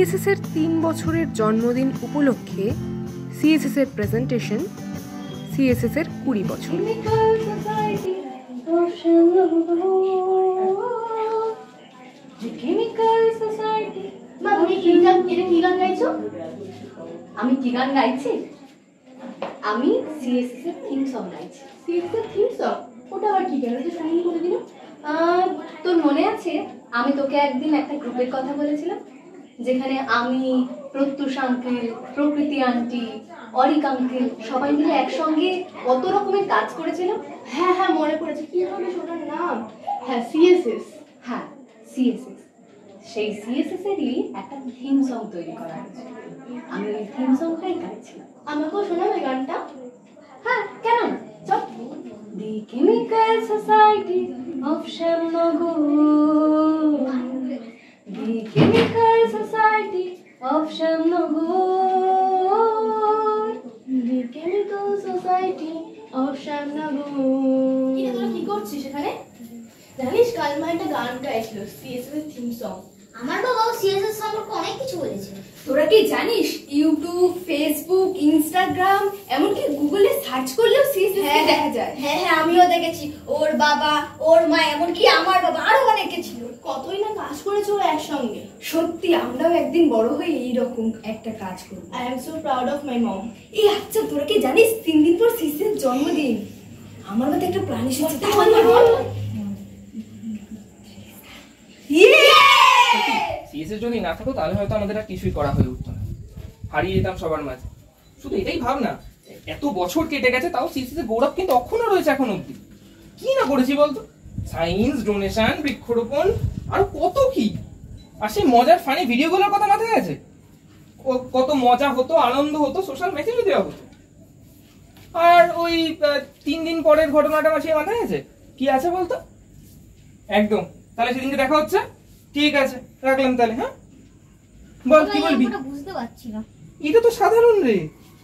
CSS এর 3 বছরের জন্মদিন উপলক্ষে সিএসএস এর প্রেজেন্টেশন, সিএসএস এর 20 বছর। আমি কি গান গাইছি? আমি সিএসএস এর থিম সং গাইছি। সিএসএস এর থিম সং? ওটা আবার কি কেন যে শুনি করে দিল? তোর মনে আছে আমি তোকে একদিন একটা গ্রুপের কথা বলেছিলাম, যেখানে আমি, প্রত্যুষ আঙ্কেল, প্রকৃতি আন্টি, অরিক আঙ্কেল সবাই মিলে একসঙ্গে কত রকমের কাজ করেছিলাম? হ্যাঁ হ্যাঁ মনে পড়েছে, কি হবে সোনার নাম? হ্যাঁ সিএসএস। হ্যাঁ সিএসএস। সেই সিএসএস এরই একটা থিম সং তৈরি করা হয়েছে। আমি ওই থিম সংটাই গাইছিলাম। আমাকেও শোনাবে গানটা? হ্যাঁ কেন না, চল। The chemical society of Shyamnagar, the chemical society of Shyamnagar, the chemical society of Shyamnagar. তোরা কি করছিস এখানে? জানিস কাল মা একটা গান গাইছিল সিএসএস এর থিম সং। আমার বাবাও সিএসএস সম্পর্কে অনেক কিছু বলেছে। তোরা কি জানিস ইউটিউব, ফেসবুক, ইনস্টাগ্রাম, এমনকি গুগলে সার্চ করলেও সিএসএস দেখা যায়? হ্যাঁ হ্যাঁ আমিও দেখেছি। ওর বাবা, ওর মা, এমনকি আমার বাবা, আরো অনেকে ছিল। কতই না কাজ করেছে ওরা একসঙ্গে। সত্যি আমরাও একদিন বড় হয়ে এইরকম একটা কাজ করব। I am so proud of my mom. এই আচ্ছা তোরা কি জানিস 3 দিন পর সিসের জন্মদিন? আমার মধ্যে একটা প্ল্যান এসেছে। সিএসএস যদি না থাকতো তাহলে হয়তো আমাদের আর কিছুই করা হয়ে উঠতো না, হারিয়ে যেতাম সবার মাঝে। শুধু এটাই ভাব না, এত বছর কেটে গেছে তাও সিএসএস এর গৌরব কিন্তু অক্ষুণ্ণ রয়েছে এখন অব্দি। কি না করেছি বলতো? সায়েন্স, ডোনেশন, বৃক্ষরোপণ, আর কত কি। আর সেই মজার ফানি ভিডিওগুলোর কথা মাথায় আছে? কত মজা হতো, আনন্দ হতো, সোশ্যাল মেসেজও দেওয়া হতো। আর ওই 3 দিন পরের ঘটনাটা আমার সেই মাথায় আছে? কি আছে বলতো? একদম। তাহলে সেদিনকে দেখা হচ্ছে? ঠিক আছে, রাখলাম তাহলে। হ্যাঁ বল, কি বলবি? বুঝতে পারছি না। এটা তো সাধারণ রে,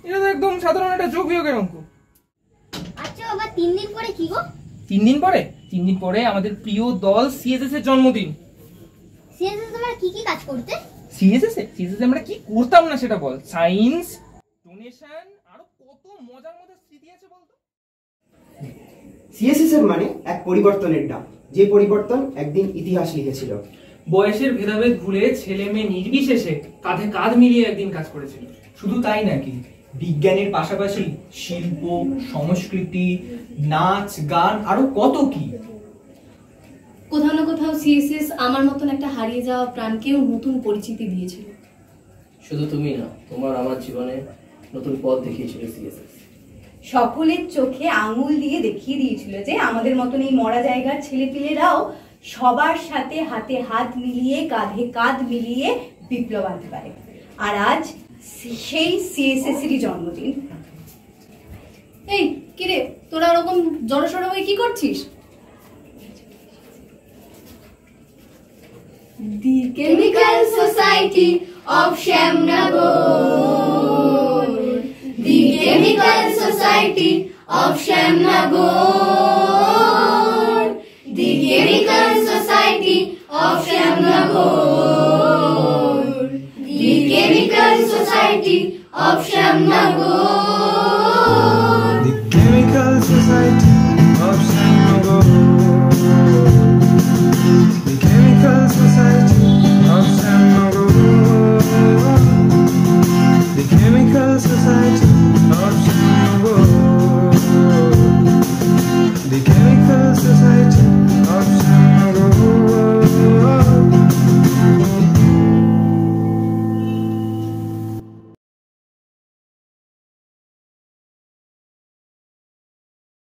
এটা তো একদম সাধারণ একটা যোগ বিয়োগের অঙ্ক। আচ্ছা বাবা 3 দিন পরে কি গো? 3 দিন পরে? 3 দিন পরে আমাদের প্রিয় দল সিএসএস এর জন্মদিন। সিএসএস আমরা কি কি কাজ করতে? সিএসএস আমরা কি করতাম না সেটা বল। সায়েন্স, ডোনেশন, আর কত মজার মজার স্মৃতি আছে বলতো। সিএসএস এর মানে এক পরিবর্তনের ডাক, যে পরিবর্তন একদিন ইতিহাস লিখেছিল। বয়সের ভেদাভেদ ভুলে ছেলে মেয়ে নির্বিশেষে কাঁধে কাঁধ মিলিয়ে একদিন কাজ করেছিল। শুধু তাই নাকি, বিজ্ঞানের পাশাপাশি শিল্প, সংস্কৃতি, নাচ, গান, আরো কত কি। কোথাও না কোথাও সিএসএস আমার মতন একটা হারিয়ে যাওয়া প্রাণকেও নতুন পরিচিতি দিয়েছিল। শুধু তুমি না, তোমার আমার জীবনে নতুন পথ দেখিয়েছিল সিএসএস। সকলের চোখে আঙুল দিয়ে দেখিয়ে দিয়েছিল যে আমাদের মতন এই মরা জায়গার ছেলেপিলেরাও সবার সাথে হাতে হাত মিলিয়ে, কাঁধে কাঁধ মিলিয়ে বিপ্লব আনতে পারে। আর আজ সেই সিএসএস এরই জন্মদিন। এই কিরে, তোরা ওরকম জড়সড় হয়ে কি করছিস? The chemical society of Shyamnagar, the chemical society of Shyamnagar, the chemical society of Shyamnagar, the chemical society of Shyamnagar.